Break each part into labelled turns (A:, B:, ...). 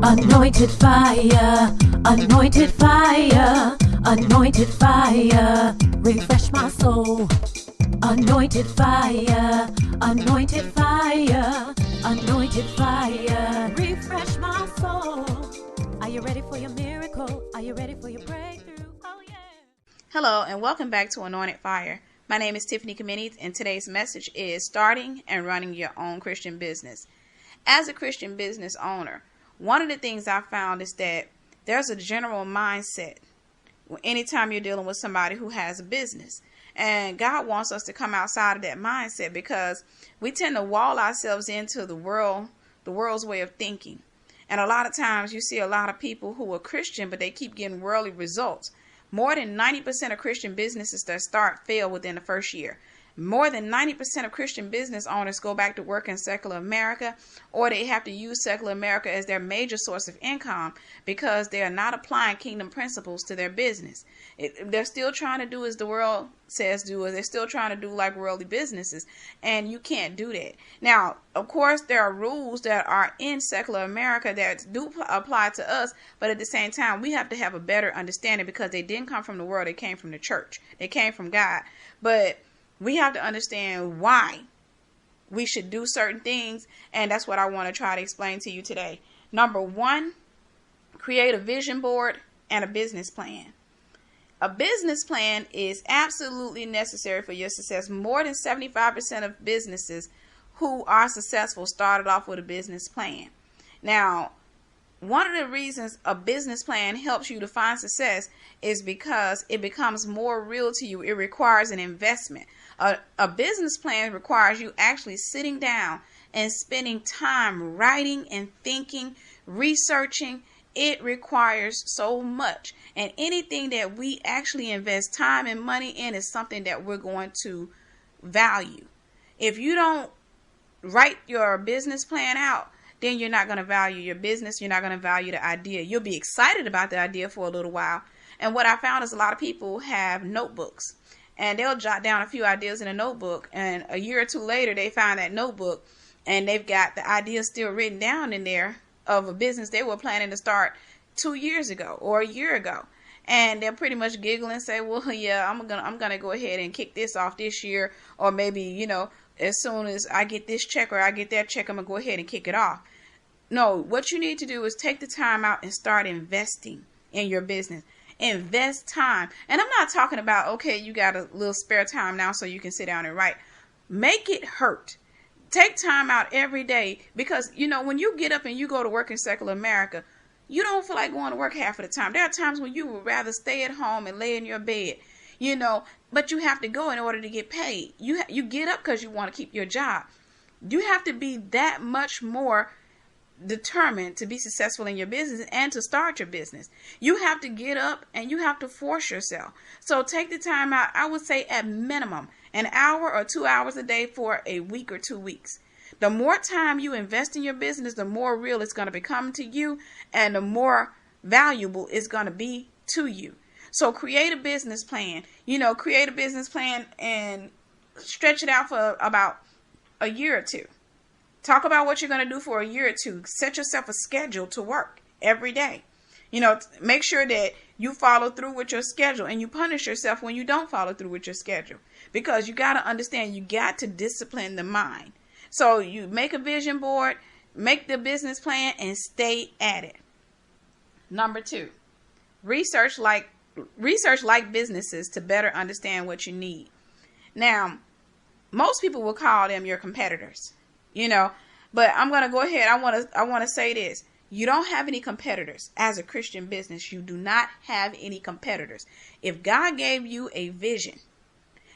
A: Anointed fire, anointed fire, anointed fire, refresh my soul. Anointed fire, anointed fire, anointed fire, refresh my soul. Are you ready for your miracle? Are you ready for your breakthrough? Oh yeah.
B: Hello and welcome back to Anointed Fire. My name is Tiffany Kameni and today's message is starting and running your own Christian business. As a Christian business owner, one of the things I found is that there's a general mindset anytime you're dealing with somebody who has a business. And God wants us to come outside of that mindset because we tend to wall ourselves into the world's way of thinking. And a lot of times you see a lot of people who are Christian, but they keep getting worldly results. More than 90% of Christian businesses that start fail within the first year. More than 90% of Christian business owners go back to work in secular America, or they have to use secular America as their major source of income because they are not applying kingdom principles to their business. They're still trying to do as the world says do, or they're still trying to do like worldly businesses, and you can't do that. Now, of course, there are rules that are in secular America that do apply to us, but at the same time, we have to have a better understanding because they didn't come from the world, they came from the church, they came from God. But we have to understand why we should do certain things, and that's what I want to try to explain to you today. Number one, create a vision board and a business plan. A business plan is absolutely necessary for your success. More than 75% of businesses who are successful started off with a business plan. Now, one of the reasons a business plan helps you to find success is because it becomes more real to you. It requires an investment. A business plan requires you actually sitting down and spending time writing and thinking, researching. It requires so much. And anything that we actually invest time and money in is something that we're going to value. If you don't write your business plan out, then you're not going to value your business. You're not going to value the idea. You'll be excited about the idea for a little while. And what I found is a lot of people have notebooks and they'll jot down a few ideas in a notebook. And a year or two later, they find that notebook and they've got the ideas still written down in there of a business they were planning to start 2 years ago or a year ago. And they'll pretty much giggle and say, well, yeah, I'm gonna go ahead and kick this off this year. Or maybe, as soon as I get this check or I get that check, I'm going to go ahead and kick it off. No, what you need to do is take the time out and start investing in your business. Invest time. And I'm not talking about, okay, you got a little spare time now so you can sit down and write. Make it hurt. Take time out every day because, when you get up and you go to work in secular America, you don't feel like going to work half of the time. There are times when you would rather stay at home and lay in your bed, but you have to go in order to get paid. You get up because you want to keep your job. You have to be that much more determined to be successful in your business and to start your business. You have to get up and you have to force yourself. So take the time out. I would say at minimum an hour or 2 hours a day for a week or 2 weeks. The more time you invest in your business, the more real it's going to become to you and the more valuable it's going to be to you. So create a business plan. Create a business plan and stretch it out for about a year or two. Talk about what you're going to do for a year or two. Set yourself a schedule to work every day. Make sure that you follow through with your schedule and you punish yourself when you don't follow through with your schedule. Because you got to understand, you got to discipline the mind. So you make a vision board, make the business plan, and stay at it. Number two, research like businesses to better understand what you need. Now, most people will call them your competitors. But I'm going to go ahead. I want to say this. You don't have any competitors as a Christian business. You do not have any competitors. If God gave you a vision,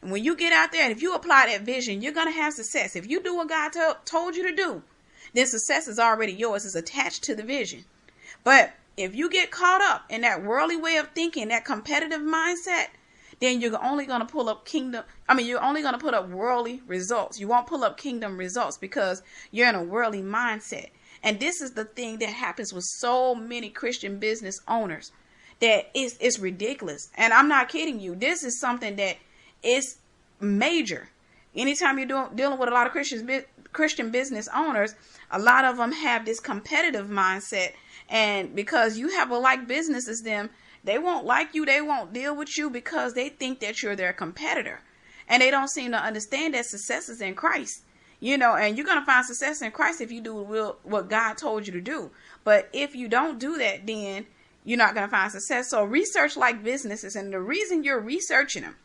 B: and when you get out there and if you apply that vision, you're going to have success. If you do what God told you to do, then success is already yours. It's attached to the vision. But if you get caught up in that worldly way of thinking, that competitive mindset, then you're only going to pull up you're only going to put up worldly results. You won't pull up kingdom results because you're in a worldly mindset. And this is the thing that happens with so many Christian business owners that it's ridiculous. And I'm not kidding you. This is something that is major. Anytime you're dealing with a lot of Christian business owners, a lot of them have this competitive mindset. And because you have a like business as them, they won't like you. They won't deal with you because they think that you're their competitor. And they don't seem to understand that success is in Christ. And you're going to find success in Christ if you do what God told you to do. But if you don't do that, then you're not going to find success. So research like businesses. And the reason you're researching them,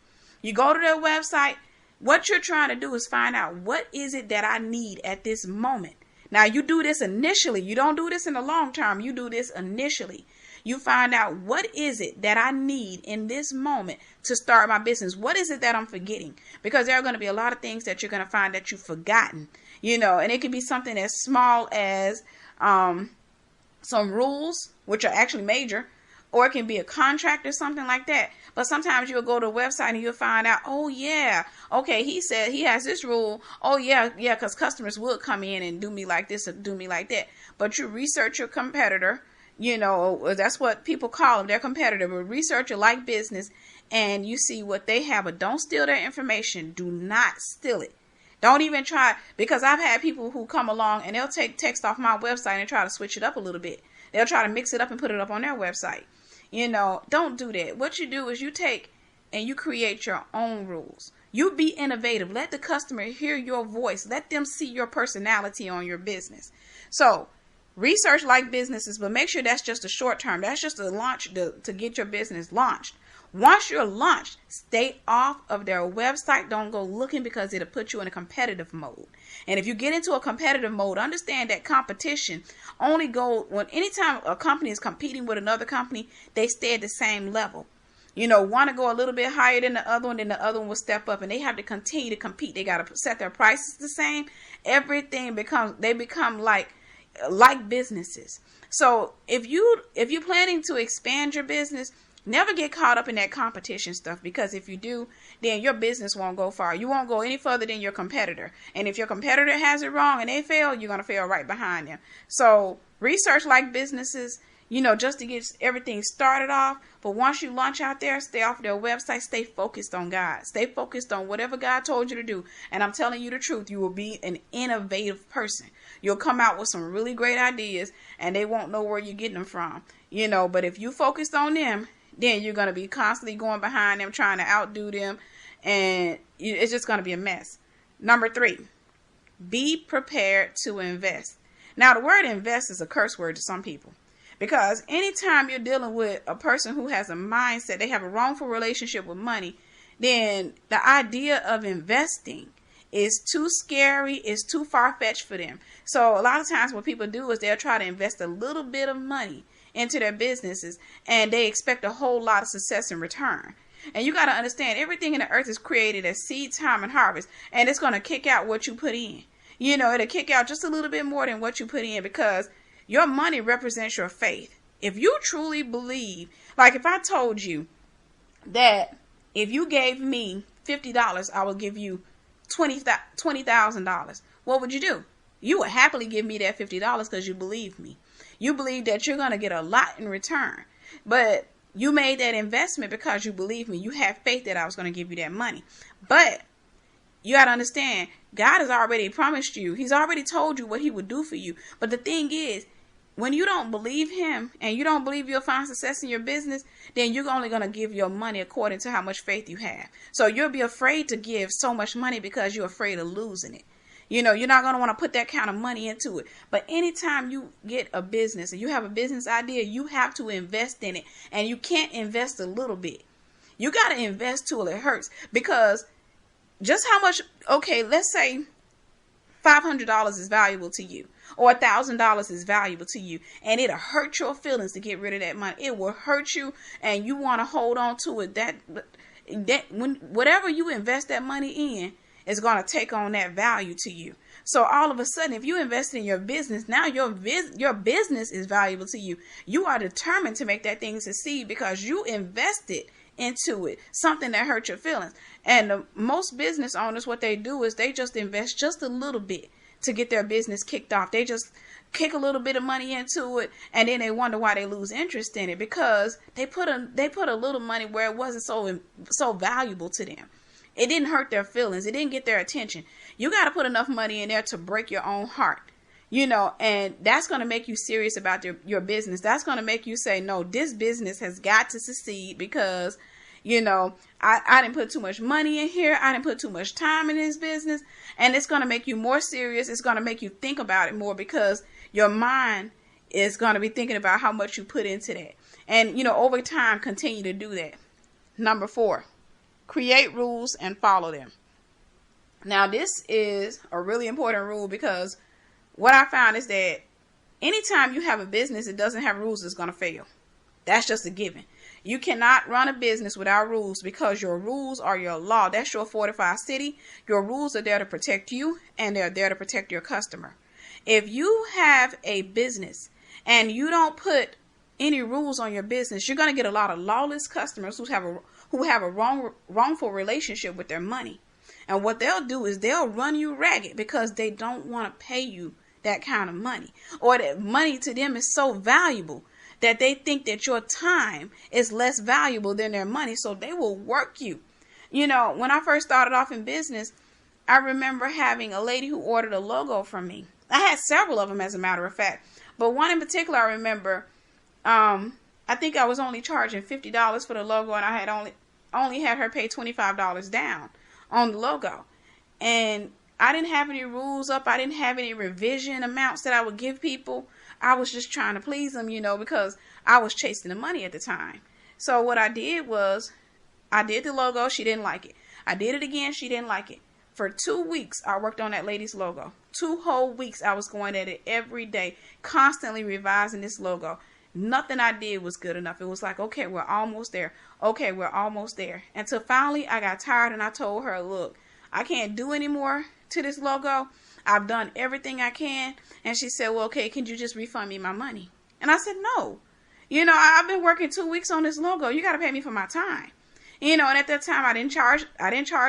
B: you go to their website. What you're trying to do is find out, what is it that I need at this moment? Now, you do this initially. You don't do this in the long term. You do this initially. You find out, what is it that I need in this moment to start my business? What is it that I'm forgetting? Because there are going to be a lot of things that you're going to find that you've forgotten, and it could be something as small as some rules, which are actually major, or it can be a contract or something like that. But sometimes you'll go to a website and you'll find out, oh yeah, okay, he said he has this rule. Oh yeah, because customers will come in and do me like this or do me like that. But you research your competitor, that's what people call them, their competitor. But research your like business and you see what they have, but don't steal their information. Do not steal it. Don't even try, because I've had people who come along and they'll take text off my website and try to switch it up a little bit. They'll try to mix it up and put it up on their website. Don't do that. What you do is you take and you create your own rules. You be innovative. Let the customer hear your voice. Let them see your personality on your business. So research like businesses, but make sure that's just a short term. That's just a launch to get your business launched. Once you're launched, stay off of their website. Don't go looking, because it'll put you in a competitive mode. And if you get into a competitive mode, understand that competition only anytime a company is competing with another company, they stay at the same level. Want to go a little bit higher than the other one, then the other one will step up, and they have to continue to compete. They got to set their prices the same. Everything become like businesses. So if you're planning to expand your business, never get caught up in that competition stuff, because if you do, then your business won't go far. You won't go any further than your competitor. And if your competitor has it wrong and they fail, you're going to fail right behind them. So research like businesses, just to get everything started off. But once you launch out there, stay off their website. Stay focused on God. Stay focused on whatever God told you to do. And I'm telling you the truth, you will be an innovative person. You'll come out with some really great ideas and they won't know where you're getting them from. But if you focused on them, then you're going to be constantly going behind them, trying to outdo them, and it's just going to be a mess. Number 3, be prepared to invest. Now, the word invest is a curse word to some people, because anytime you're dealing with a person who has a mindset, they have a wrongful relationship with money, then the idea of investing is too scary, is too far-fetched for them. So a lot of times what people do is they'll try to invest a little bit of money into their businesses, and they expect a whole lot of success in return. And you got to understand, everything in the earth is created as seed, time, and harvest, and it's going to kick out what you put in. It'll kick out just a little bit more than what you put in, because your money represents your faith. If you truly believe, like if I told you that if you gave me $50, I would give you $20,000, what would you do? You would happily give me that $50 because you believe me. You believe that you're going to get a lot in return. But you made that investment because you believe me. You have faith that I was going to give you that money. But you got to understand, God has already promised you. He's already told you what he would do for you. But the thing is, when you don't believe him and you don't believe you'll find success in your business, then you're only going to give your money according to how much faith you have. So you'll be afraid to give so much money because you're afraid of losing it. You're not going to want to put that kind of money into it. But anytime you get a business and you have a business idea, you have to invest in it. And you can't invest a little bit. You got to invest till it hurts. Because just how much, okay, let's say $500 is valuable to you, or $1,000 is valuable to you, and it'll hurt your feelings to get rid of that money. It will hurt you, and you want to hold on to it. That when whatever you invest that money in is going to take on that value to you. So all of a sudden, if you invest in your business, now your business is valuable to you. You are determined to make that thing succeed because you invested into it, something that hurt your feelings. And most business owners, what they do is they just invest just a little bit to get their business kicked off. They just kick a little bit of money into it, and then they wonder why they lose interest in it, because they put a little money where it wasn't so valuable to them. It didn't hurt their feelings. It didn't get their attention. You got to put enough money in there to break your own heart. And that's going to make you serious about your business. That's going to make you say, no, this business has got to succeed because, I didn't put too much money in here. I didn't put too much time in this business. And it's going to make you more serious. It's going to make you think about it more because your mind is going to be thinking about how much you put into that. And, over time, continue to do that. Number 4, create rules and follow them. Now, this is a really important rule because what I found is that anytime you have a business that doesn't have rules, it's going to fail. That's just a given. You cannot run a business without rules because your rules are your law. That's your fortified city. Your rules are there to protect you and they're there to protect your customer. If you have a business and you don't put any rules on your business, you're going to get a lot of lawless customers who have a wrongful relationship with their money. And what they'll do is they'll run you ragged because they don't want to pay you that kind of money, or that money to them is so valuable that they think that your time is less valuable than their money. So they will work you. When I first started off in business, I remember having a lady who ordered a logo from me. I had several of them, as a matter of fact, but one in particular, I remember, I think I was only charging $50 for the logo, and I had only had her pay $25 down on the logo. And I didn't have any rules up. I didn't have any revision amounts that I would give people. I was just trying to please them, because I was chasing the money at the time. So what I did was I did the logo. She didn't like it. I did it again. She didn't like it. For 2 weeks, I worked on that lady's logo. 2 whole weeks, I was going at it every day, constantly revising this logo. Nothing I did was good enough. It was like, okay, we're almost there. Okay, we're almost there. Until finally I got tired and I told her, look, I can't do any more to this logo. I've done everything I can. And she said, well, okay, can you just refund me my money? And I said, no. I've been working 2 weeks on this logo. You got to pay me for my time. And at that time I didn't charge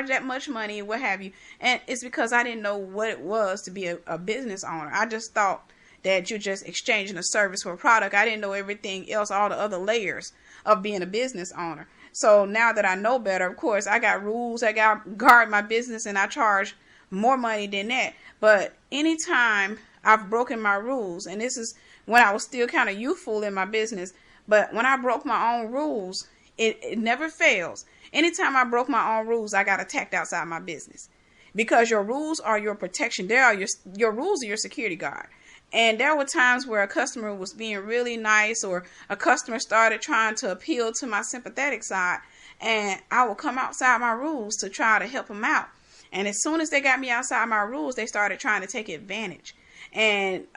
B: that much money, what have you. And it's because I didn't know what it was to be a business owner. I just thought that you're just exchanging a service for a product. I didn't know everything else, all the other layers of being a business owner. So now that I know better, of course, I got rules. I got guard my business, and I charge more money than that. But anytime I've broken my rules, and this is when I was still kind of youthful in my business, but when I broke my own rules, it never fails. Anytime I broke my own rules, I got attacked outside my business, because your rules are your protection. They are your rules are your security guard. And there were times where a customer was being really nice, or a customer started trying to appeal to my sympathetic side, and I would come outside my rules to try to help them out. And as soon as they got me outside my rules, they started trying to take advantage. And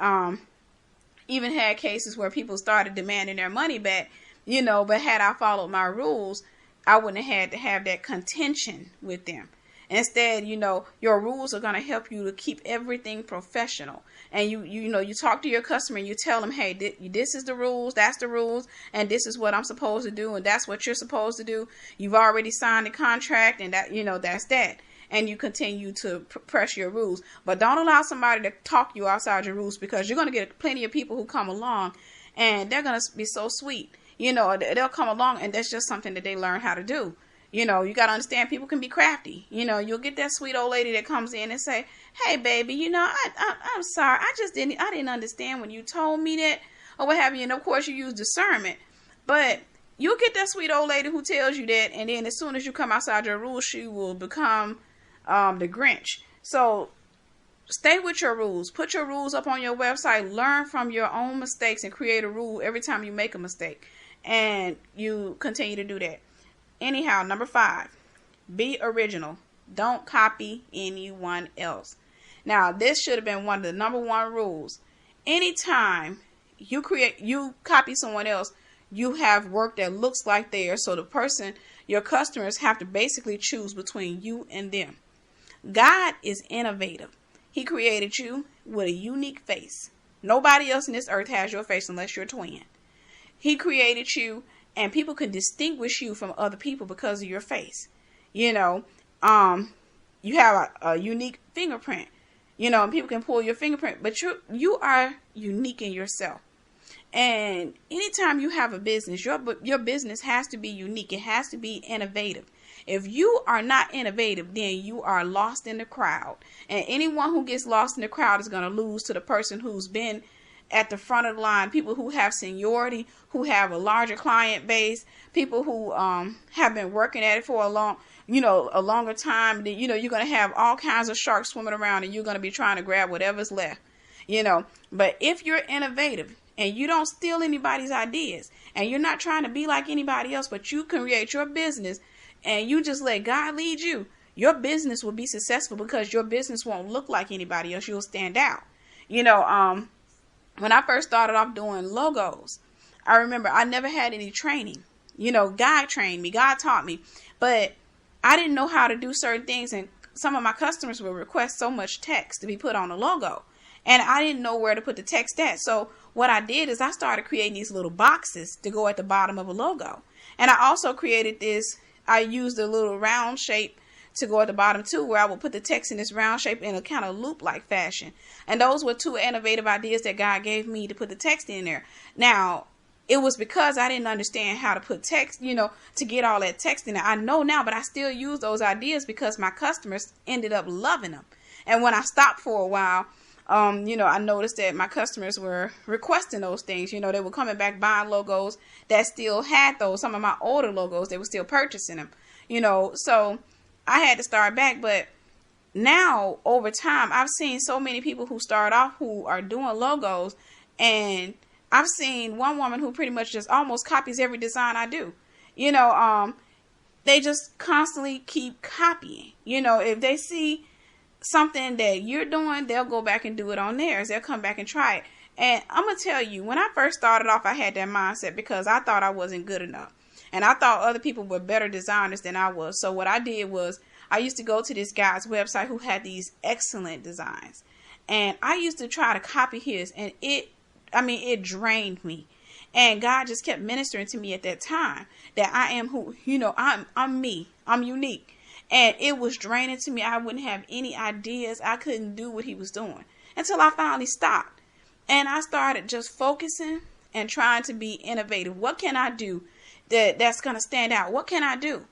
B: even had cases where people started demanding their money back, but had I followed my rules, I wouldn't have had to have that contention with them. Instead, your rules are going to help you to keep everything professional. And you talk to your customer and you tell them, hey, this is the rules, that's the rules, and this is what I'm supposed to do, and that's what you're supposed to do. You've already signed the contract, and that, that's that. And you continue to press your rules. But don't allow somebody to talk you outside your rules, because you're going to get plenty of people who come along and they're going to be so sweet. They'll come along, and that's just something that they learn how to do. You got to understand, people can be crafty. You'll get that sweet old lady that comes in and say, hey, baby, I'm sorry. I didn't understand when you told me that, or what have you. And of course you use discernment, but you'll get that sweet old lady who tells you that. And then as soon as you come outside your rules, she will become the Grinch. So stay with your rules. Put your rules up on your website. Learn from your own mistakes and create a rule every time you make a mistake. And you continue to do that. Anyhow, number 5, be original. Don't copy anyone else. Now, this should have been one of the number 1 rules. Anytime you copy someone else, you have work that looks like theirs. So your customers have to basically choose between you and them. God is innovative. He created you with a unique face. Nobody else in this earth has your face unless you're a twin. He created you, and people can distinguish you from other people because of your face. You have a unique fingerprint, and people can pull your fingerprint, but you are unique in yourself. And anytime you have a business, your business has to be unique. It has to be innovative. If you are not innovative, then you are lost in the crowd. And anyone who gets lost in the crowd is going to lose to the person who's been at the front of the line, people who have seniority, who have a larger client base, people who have been working at it for a longer time. Then, you're going to have all kinds of sharks swimming around, and you're going to be trying to grab whatever's left, But if you're innovative and you don't steal anybody's ideas, and you're not trying to be like anybody else, but you can create your business and you just let God lead you, your business will be successful because your business won't look like anybody else. You'll stand out. When I first started off doing logos, I remember I never had any training. God trained me, God taught me, but I didn't know how to do certain things. And some of my customers would request so much text to be put on a logo, and I didn't know where to put the text at. So what I did is I started creating these little boxes to go at the bottom of a logo. And I also created this, I used a little round shape to go at the bottom too, where I would put the text in this round shape in a kind of loop-like fashion. And those were two innovative ideas that God gave me to put the text in there. Now, it was because I didn't understand how to put text, to get all that text in there. I know now, but I still use those ideas because my customers ended up loving them. And when I stopped for a while, I noticed that my customers were requesting those things. They were coming back buying logos that still had those. Some of my older logos, they were still purchasing them, so I had to start back. But now over time, I've seen so many people who start off who are doing logos, and I've seen one woman who pretty much just almost copies every design I do. They just constantly keep copying. If they see something that you're doing, they'll go back and do it on theirs. They'll come back and try it. And I'm going to tell you, when I first started off, I had that mindset because I thought I wasn't good enough. And I thought other people were better designers than I was. So what I did was I used to go to this guy's website who had these excellent designs. And I used to try to copy his, and it drained me. And God just kept ministering to me at that time that I am who, I'm me. I'm unique. And it was draining to me. I wouldn't have any ideas. I couldn't do what he was doing until I finally stopped. And I started just focusing and trying to be innovative. What can I do that's going to stand out? What can I do?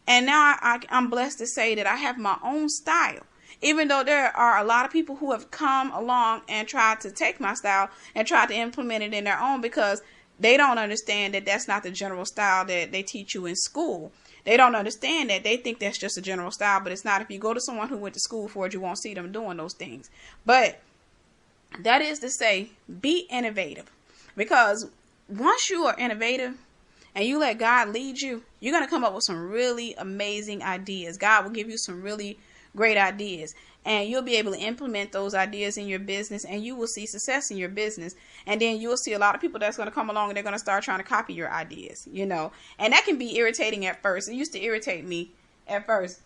B: And now I'm blessed to say that I have my own style. Even though there are a lot of people who have come along and tried to take my style and tried to implement it in their own, because they don't understand that that's not the general style that they teach you in school. They don't understand that. They think that's just a general style, but it's not. If you go to someone who went to school for it, you won't see them doing those things. But that is to say, be innovative. Because once you are innovative and you let God lead you, you're going to come up with some really amazing ideas. God will give you some really great ideas, and you'll be able to implement those ideas in your business, and you will see success in your business. And then you'll see a lot of people that's going to come along and they're going to start trying to copy your ideas, and that can be irritating at first. It used to irritate me at first,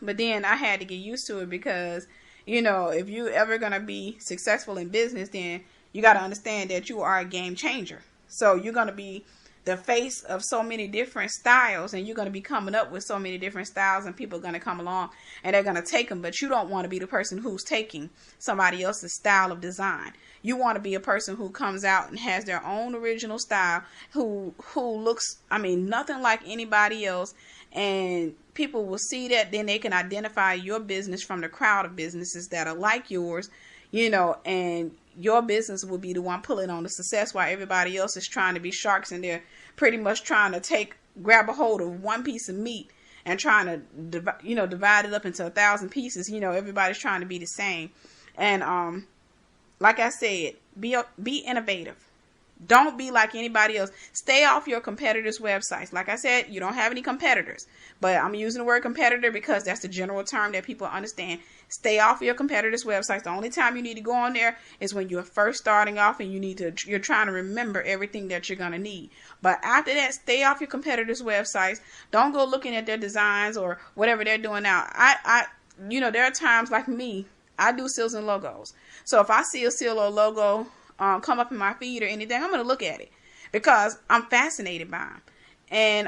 B: but then I had to get used to it because, if you're ever going to be successful in business, then you got to understand that you are a game changer. So you're going to be the face of so many different styles, and you're going to be coming up with so many different styles, and people are going to come along and they're going to take them, but you don't want to be the person who's taking somebody else's style of design. You want to be a person who comes out and has their own original style, who looks, nothing like anybody else, and people will see that. Then they can identify your business from the crowd of businesses that are like yours, and your business will be the one pulling on the success while everybody else is trying to be sharks, and they're pretty much trying to grab a hold of one piece of meat and trying to divide it up into 1,000 pieces. Everybody's trying to be the same. And like I said, be innovative. Don't be like anybody else. Stay off your competitors' websites. Like I said, you don't have any competitors, but I'm using the word competitor because that's the general term that people understand. Stay off your competitors' websites. The only time you need to go on there is when you're first starting off and you're trying to remember everything that you're going to need. But after that, stay off your competitors' websites. Don't go looking at their designs or whatever they're doing now. There are times like me, I do seals and logos. So if I see a seal or logo come up in my feed or anything, I'm going to look at it because I'm fascinated by them. And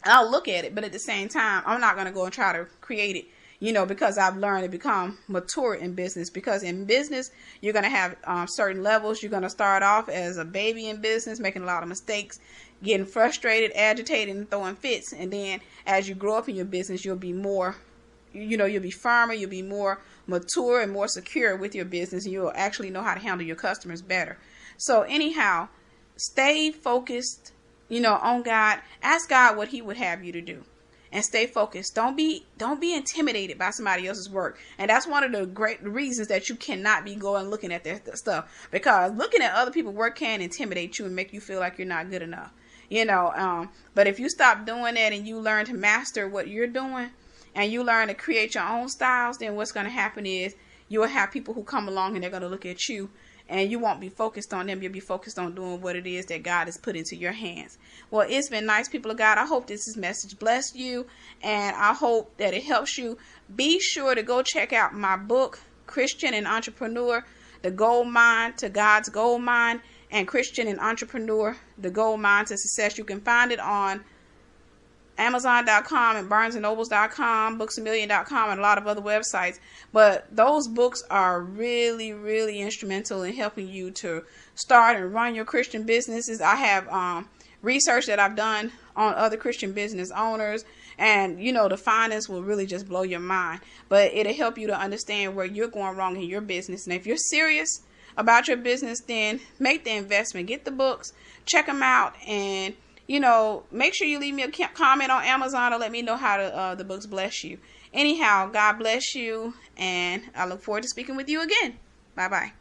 B: I'll look at it, but at the same time, I'm not going to go and try to create it, because I've learned to become mature in business. Because in business, you're going to have certain levels. You're going to start off as a baby in business, making a lot of mistakes, getting frustrated, agitated, and throwing fits. And then as you grow up in your business, you'll be more, you'll be firmer, you'll be more mature and more secure with your business. And you'll actually know how to handle your customers better. So anyhow, stay focused, on God. Ask God what he would have you to do. And stay focused. Don't be intimidated by somebody else's work. And that's one of the great reasons that you cannot be going looking at their stuff. Because looking at other people's work can intimidate you and make you feel like you're not good enough. But if you stop doing that and you learn to master what you're doing and you learn to create your own styles, then what's going to happen is you will have people who come along and they're going to look at you. And you won't be focused on them. You'll be focused on doing what it is that God has put into your hands. Well, it's been nice, people of God. I hope this message blessed you. And I hope that it helps you. Be sure to go check out my book, Christian and Entrepreneur, The Gold Mine to God's Gold Mine, and Christian and Entrepreneur, The Gold Mine to Success. You can find it on Amazon.com and BarnesandNobles.com, BooksAMillion.com, and a lot of other websites. But those books are really, really instrumental in helping you to start and run your Christian businesses. I have research that I've done on other Christian business owners, and the findings will really just blow your mind. But it'll help you to understand where you're going wrong in your business. And if you're serious about your business, then make the investment. Get the books, check them out, and make sure you leave me a comment on Amazon or let me know how the books bless you. Anyhow, God bless you, and I look forward to speaking with you again. Bye-bye.